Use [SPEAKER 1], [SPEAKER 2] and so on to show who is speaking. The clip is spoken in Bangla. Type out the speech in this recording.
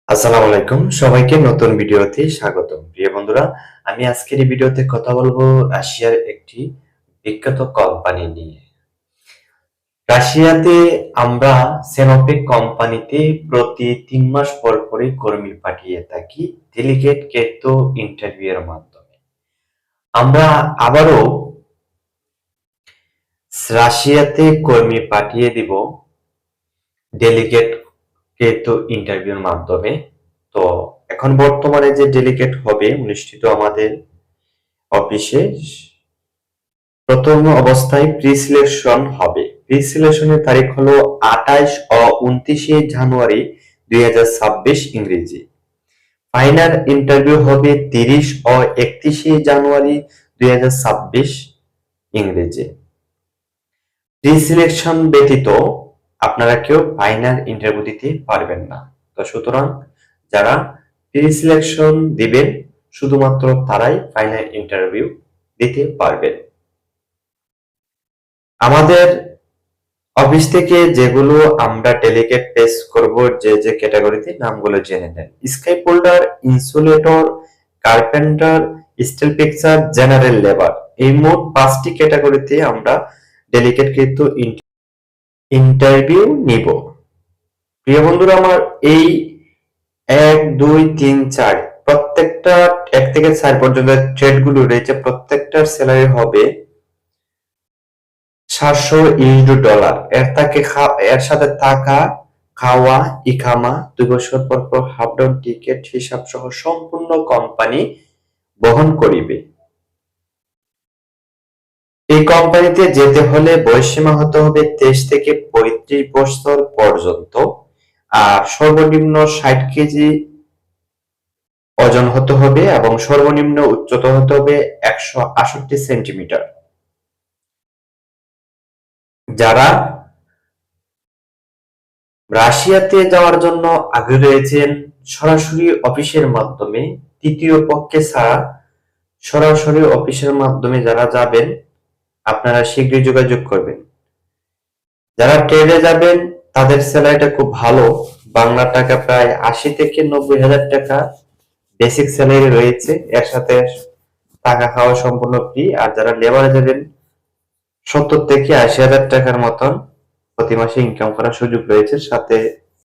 [SPEAKER 1] আসসালামু আলাইকুম, সবাইকে নতুন ভিডিওতে স্বাগতম। প্রিয় বন্ধুরা, আমি আজকের এই ভিডিওতে কথা বলবো রাশিয়ার একটি বিখ্যাত কোম্পানি নিয়ে। রাশিয়াতে আমরা সেনোপেক কোম্পানিতে প্রতি 3 মাস পর পরই কর্মী পাঠিয়ে থাকি ডেলিগেট কেতো ইন্টারভিউ এর মাধ্যমে। আমরা আবারও রাশিয়াতে কর্মী পাঠিয়ে দিব ডেলিগেট কেতো ইন্টারভিউর মাধ্যমে। তো এখন বর্তমানে যে ডেলিগেট হবে অনুষ্ঠিত আমাদের অফিসে, প্রথম অবস্থায় প্রি সিলেকশন হবে। প্রি সিলেকশনের তারিখ হলো 28 ও 29 জানুয়ারি 2026 ইংরেজি। ফাইনাল ইন্টারভিউ হবে 30 ও 31 জানুয়ারি 2026 ইংরেজি। প্রি সিলেকশন ব্যতীত আপনারা কেউ ফাইনাল ইন্টারভিউ দিতে পারবেন না। তো সুতরাং যারা প্রি সিলেকশন দিবেন শুধুমাত্র তারাই ফাইনাল ইন্টারভিউ দিতে পারবেন। আমাদের অফিস থেকে যেগুলো আমরা ডেলিগেট পেশ করব, যে ক্যাটাগরিতে নামগুলো জেনে নেন। Sky holder, insulator, carpenter, still fixer, general labour, এই মোট 5টি ক্যাটাগরিতে আমরা ডেলিগেট কিন্তু ইন্টারভিউ নিব। প্রিয় বন্ধুরা আমার, এই 1, 2, 3, 4 প্রত্যেকটা 1 থেকে 4 পর্যন্ত ট্রেডগুলো রয়েছে, প্রত্যেকটার স্যালারি হবে $700। এর সাথে থাকা, খাওয়া, ইকামা, 2 বছর পর পর হাফ ডাউন টিকেট হিসাব সহ সম্পূর্ণ কোম্পানি বহন করিবে। এই কোম্পানিতে যেতে হলে বয়সসীমা হতে হবে 23 থেকে 35 বছর পর্যন্ত, আর সর্বনিম্ন 60 কেজি ওজন হতে হবে এবং সর্বনিম্ন উচ্চতা হতে হবে 168 সেন্টিমিটার। যারা রাশিয়াতে যাওয়ার জন্য আগ্রহী রয়েছেন, সরাসরি অফিসের মাধ্যমে, তৃতীয় পক্ষে ছাড়া সরাসরি অফিসের মাধ্যমে যারা যাবেন আপনারা শীঘ্রই যোগাযোগ করবেন। যারা ট্রেডে যাবেন তাদের স্যালারিটা খুব ভালো, বাংলা টাকা প্রায় 80 থেকে 90 হাজার টাকা বেসিক স্যালারি রয়েছে, এর সাথে টাকা খাওয়া সম্পূর্ণ ফ্রি। আর যারা লেবারে যাবেন 70 থেকে 80 হাজার টাকার মতন প্রতি মাসে ইনকাম করার সুযোগ রয়েছে, সাথে